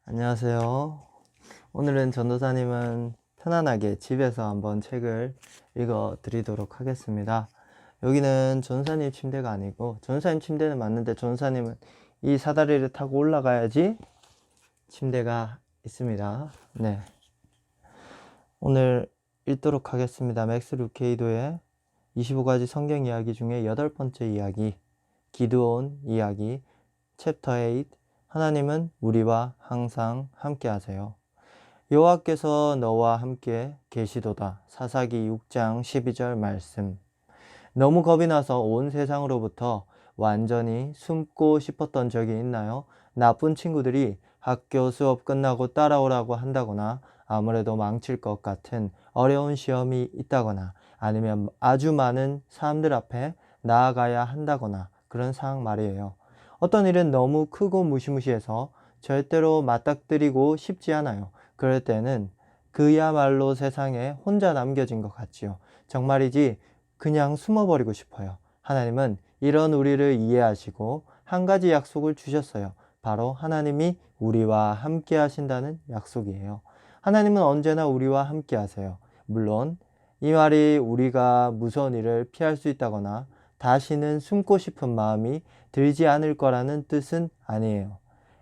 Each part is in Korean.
안녕하세요. 오늘은 전도사님은 편안하게 집에서 한번 책을 읽어 드리도록 하겠습니다. 여기는 전도사님 침대가 아니고, 전도사님 침대는 맞는데 전도사님은 이 사다리를 타고 올라가야지 침대가 있습니다. 네. 오늘 읽도록 하겠습니다. 맥스 루케이도의 25가지 성경 이야기 중에 8번째 이야기, 기드온 이야기, 챕터 8, 하나님은 우리와 항상 함께 하세요. 여호와께서 너와 함께 계시도다. 사사기 6장 12절 말씀. 너무 겁이 나서 온 세상으로부터 완전히 숨고 싶었던 적이 있나요? 나쁜 친구들이 학교 수업 끝나고 따라오라고 한다거나, 아무래도 망칠 것 같은 어려운 시험이 있다거나, 아니면 아주 많은 사람들 앞에 나아가야 한다거나, 그런 상황 말이에요. 어떤 일은 너무 크고 무시무시해서 절대로 맞닥뜨리고 싶지 않아요. 그럴 때는 그야말로 세상에 혼자 남겨진 것 같지요. 정말이지 그냥 숨어버리고 싶어요. 하나님은 이런 우리를 이해하시고 한 가지 약속을 주셨어요. 바로 하나님이 우리와 함께 하신다는 약속이에요. 하나님은 언제나 우리와 함께 하세요. 물론 이 말이 우리가 무서운 일을 피할 수 있다거나 다시는 숨고 싶은 마음이 들지 않을 거라는 뜻은 아니에요.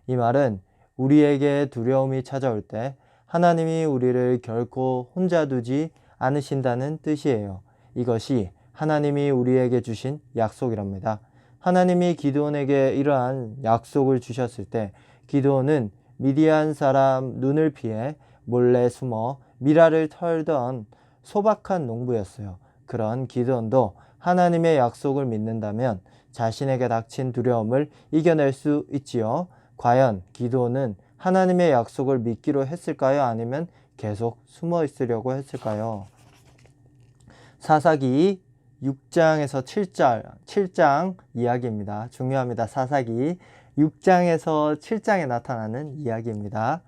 이 말은 우리에게 두려움이 찾아올 때 하나님이 우리를 결코 혼자 두지 않으신다는 뜻이에요. 이것이 하나님이 우리에게 주신 약속이랍니다. 하나님이 기드온에게 이러한 약속을 주셨을 때 기드온은 미디안 사람 눈을 피해 몰래 숨어 미라를 털던 소박한 농부였어요. 그런 기드온도 하나님의 약속을 믿는다면 자신에게 닥친 두려움을 이겨낼 수 있지요. 과연 기드온은 하나님의 약속을 믿기로 했을까요? 아니면 계속 숨어 있으려고 했을까요? 사사기 6장에서 7장 이야기입니다. 중요합니다. 사사기 6장에서 7장에 나타나는 이야기입니다.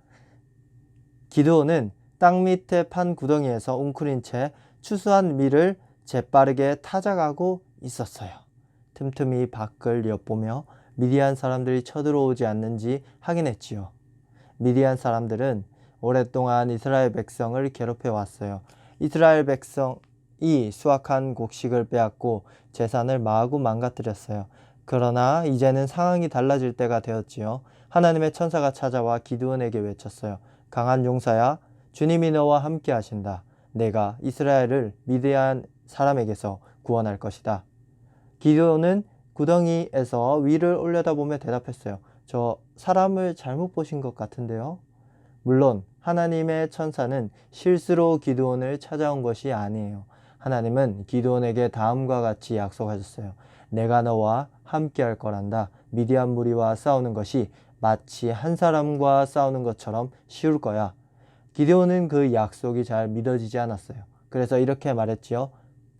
기드온은 땅 밑에 판 구덩이에서 웅크린 채 추수한 밀을 재빠르게 타작하고 있었어요. 틈틈이 밖을 엿보며 미디안 사람들이 쳐들어오지 않는지 확인했지요. 미디안 사람들은 오랫동안 이스라엘 백성을 괴롭혀 왔어요. 이스라엘 백성이 수확한 곡식을 빼앗고 재산을 마구 망가뜨렸어요. 그러나 이제는 상황이 달라질 때가 되었지요. 하나님의 천사가 찾아와 기드온에게 외쳤어요. 강한 용사야, 주님이 너와 함께 하신다. 내가 이스라엘을 미디안 사람에게서 구원할 것이다. 기드온은 구덩이에서 위를 올려다보며 대답했어요. 저 사람을 잘못 보신 것 같은데요. 물론 하나님의 천사는 실수로 기드온을 찾아온 것이 아니에요. 하나님은 기드온에게 다음과 같이 약속하셨어요. 내가 너와 함께 할 거란다. 미디안 무리와 싸우는 것이 마치 한 사람과 싸우는 것처럼 쉬울 거야. 기드온은 그 약속이 잘 믿어지지 않았어요. 그래서 이렇게 말했지요.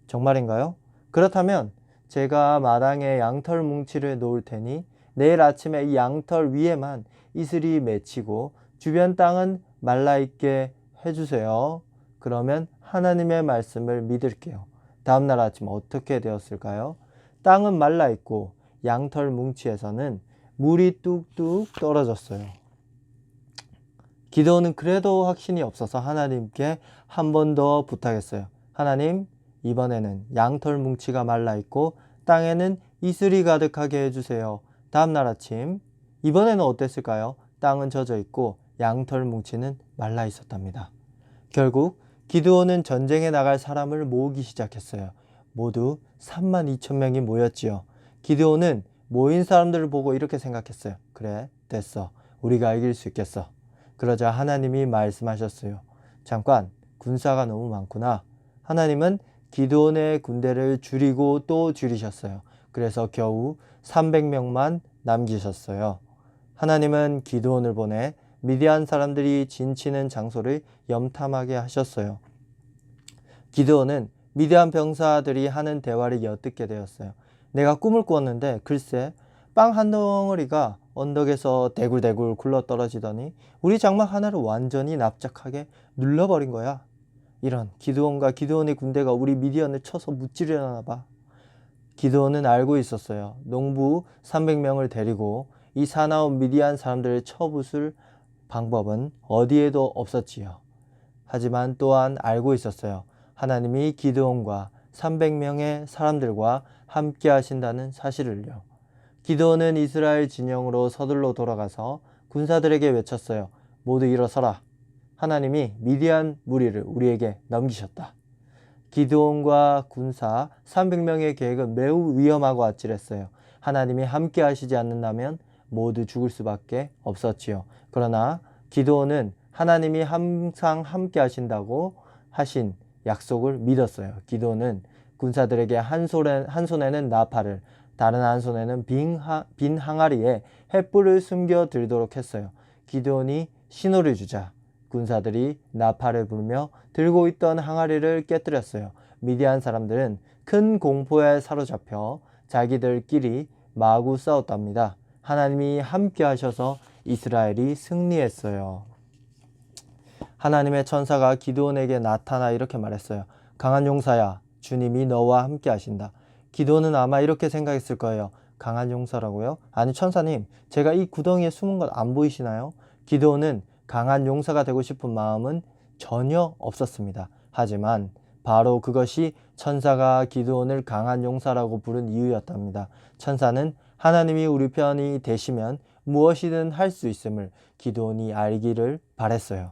정말인가요? 그렇다면 제가 마당에 양털 뭉치를 놓을 테니 내일 아침에 이 양털 위에만 이슬이 맺히고 주변 땅은 말라있게 해주세요. 그러면 하나님의 말씀을 믿을게요. 다음날 아침 어떻게 되었을까요? 땅은 말라있고 양털 뭉치에서는 물이 뚝뚝 떨어졌어요. 기드온은 그래도 확신이 없어서 하나님께 한 번 더 부탁했어요. 하나님, 이번에는 양털 뭉치가 말라있고 땅에는 이슬이 가득하게 해주세요. 다음날 아침, 이번에는 어땠을까요? 땅은 젖어있고 양털 뭉치는 말라있었답니다. 결국 기드온은 전쟁에 나갈 사람을 모으기 시작했어요. 모두 32,000명이 모였지요. 기드온은 모인 사람들을 보고 이렇게 생각했어요. 그래, 됐어. 우리가 이길 수 있겠어. 그러자 하나님이 말씀하셨어요. 잠깐, 군사가 너무 많구나. 하나님은 기드온의 군대를 줄이고 또 줄이셨어요. 그래서 겨우 300명만 남기셨어요. 하나님은 기드온을 보내 미디안 사람들이 진치는 장소를 염탐하게 하셨어요. 기드온은 미디안 병사들이 하는 대화를 엿듣게 되었어요. 내가 꿈을 꾸었는데 글쎄 빵 한 덩어리가 언덕에서 대굴대굴 굴러떨어지더니 우리 장막 하나를 완전히 납작하게 눌러버린 거야. 이런, 기드온과 기드온의 군대가 우리 미디안을 쳐서 무찌르려나 봐. 기드온은 알고 있었어요. 농부 300명을 데리고 이 사나운 미디안 사람들을 쳐부술 방법은 어디에도 없었지요. 하지만 또한 알고 있었어요. 하나님이 기드온과 300명의 사람들과 함께 하신다는 사실을요. 기드온은 이스라엘 진영으로 서둘러 돌아가서 군사들에게 외쳤어요. 모두 일어서라. 하나님이 미디안 무리를 우리에게 넘기셨다. 기드온과 군사 300명의 계획은 매우 위험하고 아찔했어요. 하나님이 함께 하시지 않는다면 모두 죽을 수밖에 없었지요. 그러나 기드온은 하나님이 항상 함께 하신다고 하신 약속을 믿었어요. 기드온은 군사들에게 한 손에는 나팔을, 다른 한 손에는 빈 항아리에 횃불을 숨겨 들도록 했어요. 기드온이 신호를 주자 군사들이 나팔을 부르며 들고 있던 항아리를 깨뜨렸어요. 미디안 사람들은 큰 공포에 사로잡혀 자기들끼리 마구 싸웠답니다. 하나님이 함께 하셔서 이스라엘이 승리했어요. 하나님의 천사가 기드온에게 나타나 이렇게 말했어요. 강한 용사야, 주님이 너와 함께 하신다. 기드온은 아마 이렇게 생각했을 거예요. 강한 용사라고요? 아니 천사님, 제가 이 구덩이에 숨은 것 안 보이시나요? 기드온은 강한 용사가 되고 싶은 마음은 전혀 없었습니다. 하지만 바로 그것이 천사가 기드온을 강한 용사라고 부른 이유였답니다. 천사는 하나님이 우리 편이 되시면 무엇이든 할 수 있음을 기드온이 알기를 바랬어요.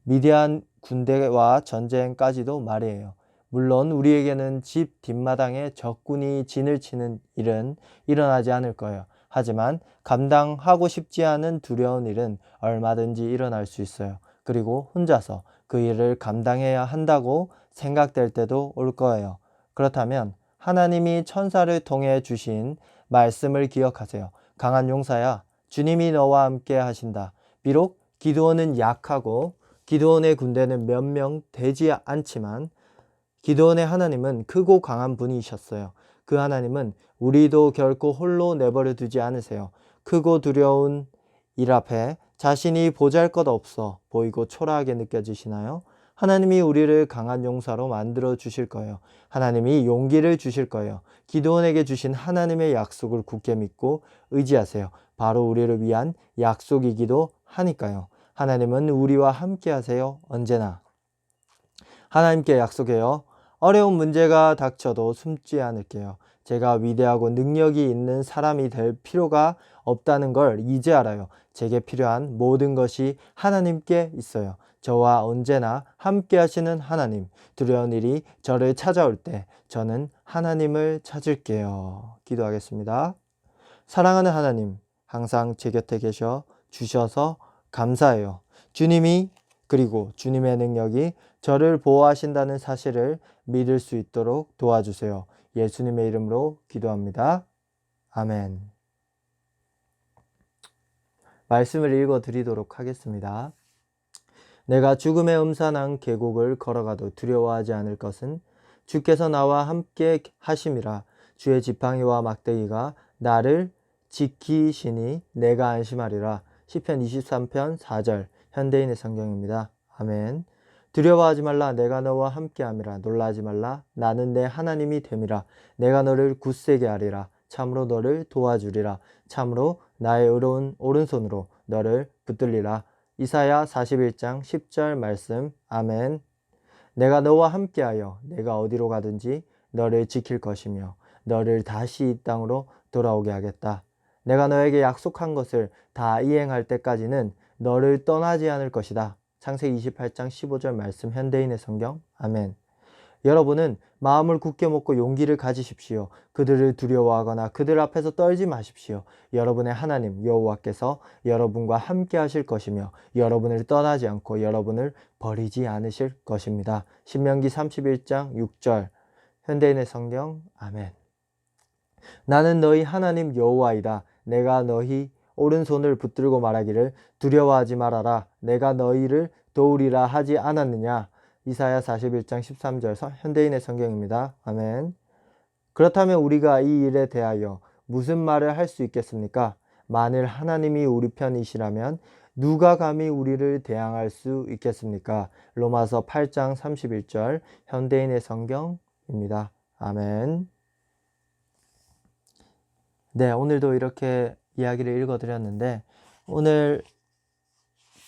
미디안 군대와 전쟁까지도 말이에요. 물론 우리에게는 집 뒷마당에 적군이 진을 치는 일은 일어나지 않을 거예요. 하지만 감당하고 싶지 않은 두려운 일은 얼마든지 일어날 수 있어요. 그리고 혼자서 그 일을 감당해야 한다고 생각될 때도 올 거예요. 그렇다면 하나님이 천사를 통해 주신 말씀을 기억하세요. 강한 용사야, 주님이 너와 함께 하신다. 비록 기드온은 약하고 기드온의 군대는 몇 명 되지 않지만 기드온의 하나님은 크고 강한 분이셨어요. 그 하나님은 우리도 결코 홀로 내버려 두지 않으세요. 크고 두려운 일 앞에 자신이 보잘것없어 보이고 초라하게 느껴지시나요? 하나님이 우리를 강한 용사로 만들어 주실 거예요. 하나님이 용기를 주실 거예요. 기드온에게 주신 하나님의 약속을 굳게 믿고 의지하세요. 바로 우리를 위한 약속이기도 하니까요. 하나님은 우리와 함께 하세요. 언제나. 하나님께 약속해요. 어려운 문제가 닥쳐도 숨지 않을게요. 제가 위대하고 능력이 있는 사람이 될 필요가 없다는 걸 이제 알아요. 제게 필요한 모든 것이 하나님께 있어요. 저와 언제나 함께 하시는 하나님. 두려운 일이 저를 찾아올 때 저는 하나님을 찾을게요. 기도하겠습니다. 사랑하는 하나님, 항상 제 곁에 계셔 주셔서 감사해요. 주님이 그리고 주님의 능력이 저를 보호하신다는 사실을 믿을 수 있도록 도와주세요. 예수님의 이름으로 기도합니다. 아멘. 말씀을 읽어 드리도록 하겠습니다. 내가 죽음의 음산한 계곡을 걸어가도 두려워하지 않을 것은 주께서 나와 함께 하심이라. 주의 지팡이와 막대기가 나를 지키시니 내가 안심하리라. 시편 23편 4절 현대인의 성경입니다. 아멘. 두려워하지 말라. 내가 너와 함께함이라. 놀라지 말라. 나는 내 하나님이 됨이라. 내가 너를 굳세게 하리라. 참으로 너를 도와주리라. 참으로 나의 의로운 오른손으로 너를 붙들리라. 이사야 41장 10절 말씀. 아멘. 내가 너와 함께하여 내가 어디로 가든지 너를 지킬 것이며 너를 다시 이 땅으로 돌아오게 하겠다. 내가 너에게 약속한 것을 다 이행할 때까지는 너를 떠나지 않을 것이다. 창세기 28장 15절 말씀 현대인의 성경. 아멘. 여러분은 마음을 굳게 먹고 용기를 가지십시오. 그들을 두려워하거나 그들 앞에서 떨지 마십시오. 여러분의 하나님 여호와께서 여러분과 함께 하실 것이며 여러분을 떠나지 않고 여러분을 버리지 않으실 것입니다. 신명기 31장 6절 현대인의 성경. 아멘. 나는 너희 하나님 여호와이다. 내가 너희 오른손을 붙들고 말하기를 두려워하지 말아라. 내가 너희를 도우리라 하지 않았느냐. 이사야 41장 13절 현대인의 성경입니다. 아멘. 그렇다면 우리가 이 일에 대하여 무슨 말을 할 수 있겠습니까? 만일 하나님이 우리 편이시라면 누가 감히 우리를 대항할 수 있겠습니까? 로마서 8장 31절 현대인의 성경입니다. 아멘. 네, 오늘도 이렇게 이야기를 읽어드렸는데 오늘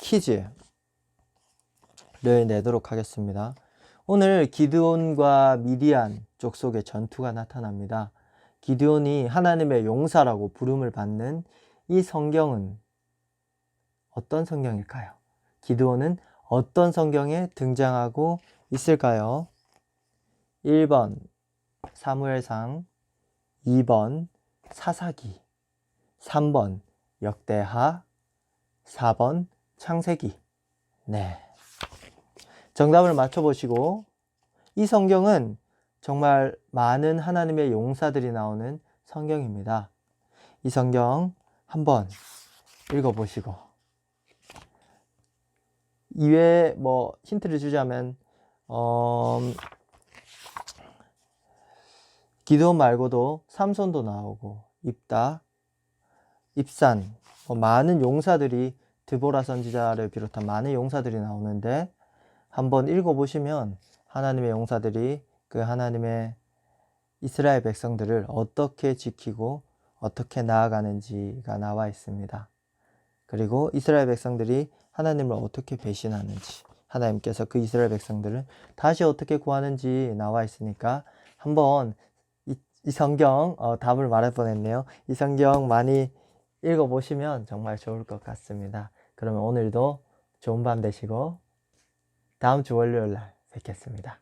퀴즈를 내도록 하겠습니다. 오늘 기드온과 미디안 족속의 전투가 나타납니다. 기드온이 하나님의 용사라고 부름을 받는 이 성경은 어떤 성경일까요? 기드온은 어떤 성경에 등장하고 있을까요? 1번 사무엘상, 2번 사사기, 3번 역대하, 4번 창세기. 네. 정답을 맞춰보시고, 이 성경은 정말 많은 하나님의 용사들이 나오는 성경입니다. 이 성경 한번 읽어보시고, 이외에 힌트를 주자면 기드온 말고도 삼손도 나오고 입다, 입산, 많은 용사들이, 드보라 선지자를 비롯한 많은 용사들이 나오는데, 한번 읽어보시면 하나님의 용사들이 그 하나님의 이스라엘 백성들을 어떻게 지키고 어떻게 나아가는지가 나와 있습니다. 그리고 이스라엘 백성들이 하나님을 어떻게 배신하는지, 하나님께서 그 이스라엘 백성들을 다시 어떻게 구하는지 나와 있으니까 한번 이 성경, 답을 말할 뻔했네요. 이 성경 많이 읽어보시면 정말 좋을 것 같습니다. 그러면 오늘도 좋은 밤 되시고 다음 주 월요일 날 뵙겠습니다.